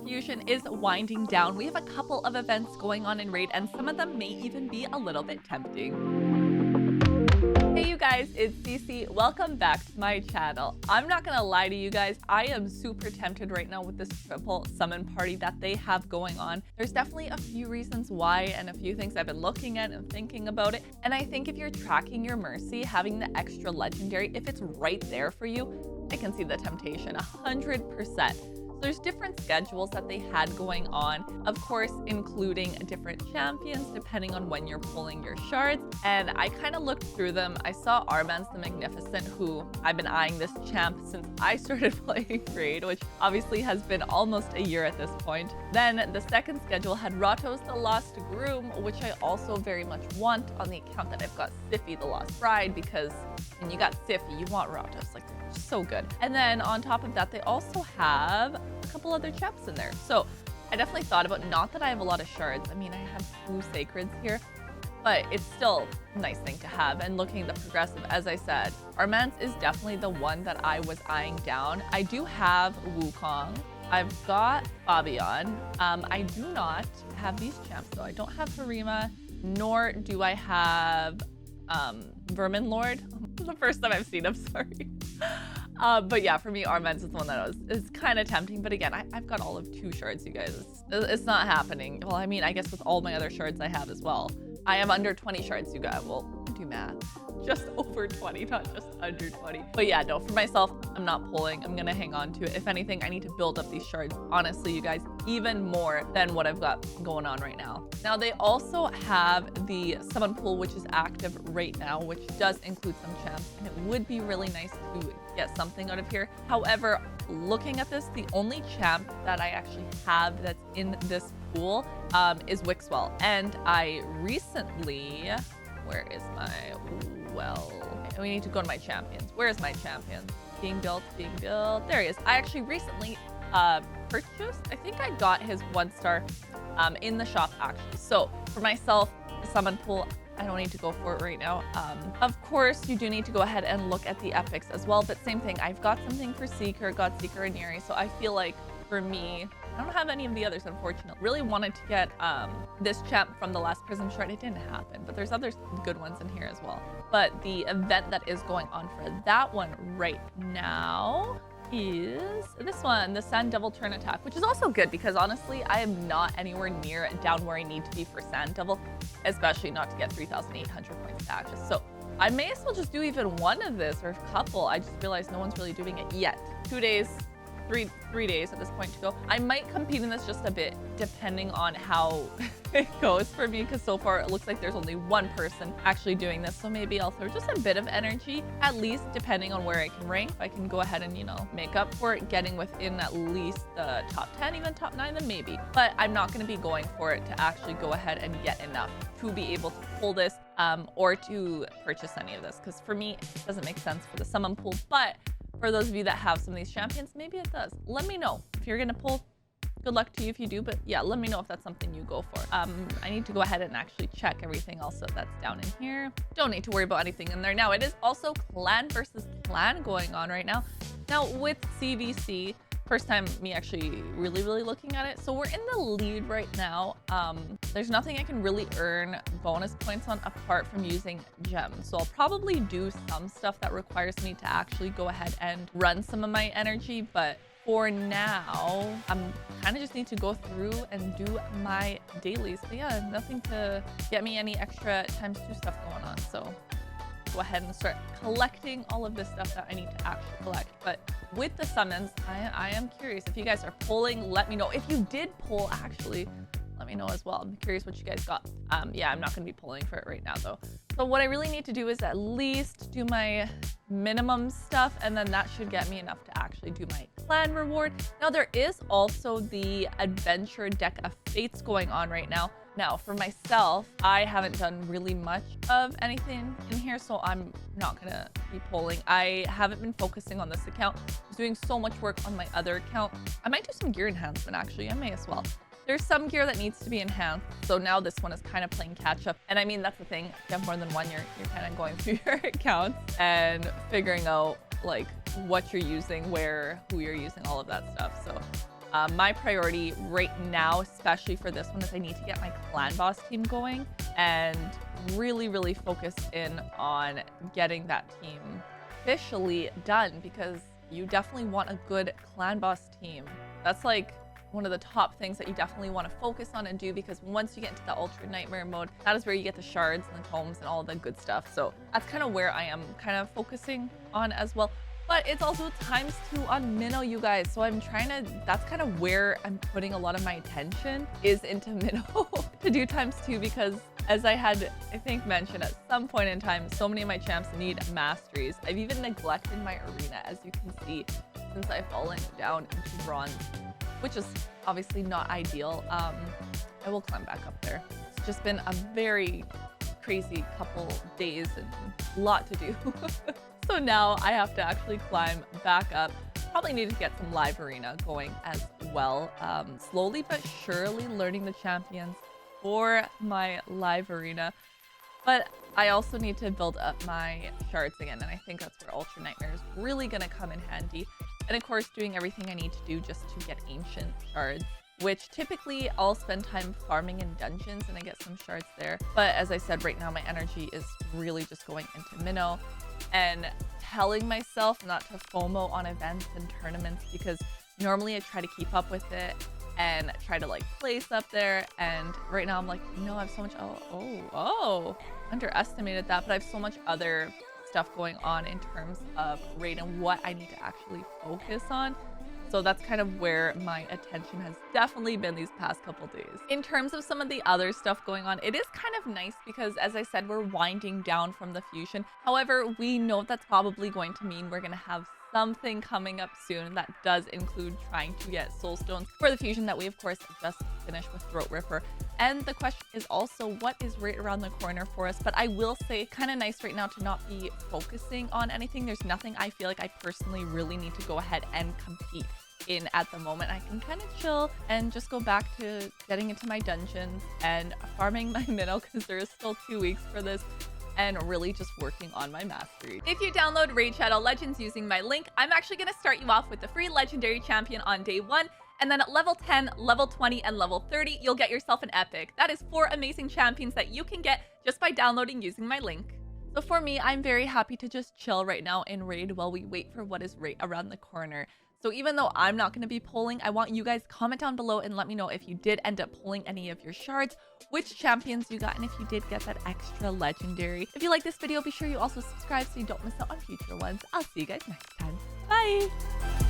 Fusion is winding down. We have a couple of events going on in Raid, and some of them may even be a little bit tempting. Hey you guys, it's Cece. Welcome back to my channel. I'm not gonna lie to you guys, I am super tempted right now with this triple summon party that they have going on. There's definitely a few reasons why and a few things I've been looking at and thinking about it. And I think if you're tracking your Mercy, having the extra legendary, if it's right there for you, I can see the temptation 100%. There's different schedules that they had going on, of course, including different champions depending on when you're pulling your shards. And I kind of looked through them. I saw Arman's the Magnificent, who I've been eyeing this champ since I started playing Raid, which obviously has been almost a year at this point. Then the second schedule had Ratos the Lost Groom, which I also very much want on the account that I've got Siffy the Lost Bride, because when you got Siffy, you want Ratos, like they're so good. And then on top of that, they also have a couple other champs in there. So I definitely thought about, not that I have a lot of shards. I mean, I have 2 sacreds here, but it's still a nice thing to have. And looking at the progressive, as I said, Arman's is definitely the one that I was eyeing down. I do have Wukong. I've got Fabian. I do not have these champs though. I don't have Harima, nor do I have Vermin Lord. The first time I've seen him, sorry. But yeah, for me, Arman's is the one that is kind of tempting. But again, I've got all of 2 shards, you guys. It's not happening. Well, I mean, I guess with all my other shards I have as well. I am under 20 shards, you guys. Well, do math. Just over 20, not just under 20. But yeah, no, for myself, I'm not pulling. I'm gonna hang on to it. If anything, I need to build up these shards, honestly, you guys, even more than what I've got going on right now. Now, they also have the summon pool, which is active right now, which does include some champs, and it would be really nice to get something out of here. However, looking at this, the only champ that I actually have that's in this pool is Wixwell. And I recently, where is my, well, okay, we need to go to my champions. Where's my champion? Being built, there he is. I actually recently purchased, I think I got his 1-star in the shop actually. So for myself, the summon pool, I don't need to go for it right now. Of course, you do need to go ahead and look at the epics as well, but same thing. I've got something for Seeker, got Seeker and Yuri, so I feel like for me, I don't have any of the others, unfortunately. Really wanted to get this champ from the last Prism shard. It didn't happen, but there's other good ones in here as well. But the event that is going on for that one right now is this one, the Sand Devil Turn Attack, which is also good because honestly, I am not anywhere near down where I need to be for Sand Devil, especially not to get 3,800 points to access. So I may as well just do even one of this or a couple. I just realized no one's really doing it yet. 2 days, three days at this point to go. I might compete in this just a bit depending on how it goes for me, because so far it looks like there's only 1 person actually doing this. So maybe I'll throw just a bit of energy, at least depending on where I can rank. If I can go ahead and, you know, make up for it, getting within at least the top 10, even top 9, then maybe. But I'm not going to be going for it to actually go ahead and get enough to be able to pull this or to purchase any of this, because for me, it doesn't make sense for the summon pool. But for those of you that have some of these champions, maybe it does. Let me know if you're gonna pull. Good luck to you if you do, but yeah, let me know if that's something you go for. I need to go ahead and actually check everything else that's down in here. Don't need to worry about anything in there. Now, it is also clan versus clan going on right now. Now, with CVC, first time me actually really looking at it. So we're in the lead right now. There's nothing I can really earn bonus points on apart from using gems. So I'll probably do some stuff that requires me to actually go ahead and run some of my energy. But for now, I'm kind of just need to go through and do my dailies. But yeah, nothing to get me any extra ×2 stuff going on. So go ahead and start collecting all of this stuff that I need to actually collect. But with the summons, I am curious if you guys are pulling. Let me know. If you did pull, actually, let me know as well. I'm curious what you guys got. Yeah, I'm not going to be pulling for it right now though. So what I really need to do is at least do my minimum stuff, and then that should get me enough to actually do my clan reward. Now, there is also the adventure deck of fates going on right now. Now, for myself, I haven't done really much of anything in here, so I'm not gonna be pulling. I haven't been focusing on this account. I was doing so much work on my other account. I might do some gear enhancement, actually. I may as well. There's some gear that needs to be enhanced, so now this one is kind of playing catch up. And I mean, that's the thing. If you have more than one, you're kind of going through your accounts and figuring out like what you're using, where, who you're using, all of that stuff. So My priority right now, especially for this one, is I need to get my clan boss team going and really focus in on getting that team officially done, because you definitely want a good clan boss team. That's like one of the top things that you definitely want to focus on and do, because once you get into the ultra nightmare mode, that is where you get the shards and the tomes and all the good stuff. So that's kind of where I am kind of focusing on as well. But it's also ×2 on Minnow, you guys. So I'm trying to, that's kind of where I'm putting a lot of my attention, is into Minnow to do ×2, because as I had, I think, mentioned at some point in time, so many of my champs need masteries. I've even neglected my arena, as you can see, since I've fallen down into bronze, which is obviously not ideal. I will climb back up there. It's just been a very crazy couple days and a lot to do. So now I have to actually climb back up. Probably need to get some live arena going as well. Slowly but surely learning the champions for my live arena. But I also need to build up my shards again, and I think that's where Ultra Nightmare is really gonna come in handy. And of course, doing everything I need to do just to get ancient shards, which typically I'll spend time farming in dungeons and I get some shards there. But as I said, right now my energy is really just going into Minnow and telling myself not to FOMO on events and tournaments, because normally I try to keep up with it and try to like place up there, and right now I'm like, no, I have so much underestimated that, but I have so much other stuff going on in terms of raid and what I need to actually focus on. So that's kind of where my attention has definitely been these past couple days. In terms of some of the other stuff going on, it is kind of nice because, as I said, we're winding down from the fusion. However, we know that's probably going to mean we're going to have something coming up soon that does include trying to get soul stones for the fusion that we of course just finished with Throat Ripper. And the question is also, what is right around the corner for us? But I will say, kind of nice right now to not be focusing on anything. There's nothing I feel like I personally really need to go ahead and compete in at the moment. I can kind of chill and just go back to getting into my dungeons and farming my Minnow, because there is still 2 weeks for this, and really just working on my mastery. If you download Raid Shadow Legends using my link, I'm actually going to start you off with the free legendary champion on day 1. And then at level 10, level 20, and level 30, you'll get yourself an epic. That is 4 amazing champions that you can get just by downloading using my link. So for me, I'm very happy to just chill right now in Raid while we wait for what is right around the corner. So even though I'm not going to be pulling, I want you guys to comment down below and let me know if you did end up pulling any of your shards, which champions you got, and if you did get that extra legendary. If you like this video, be sure you also subscribe so you don't miss out on future ones. I'll see you guys next time. Bye!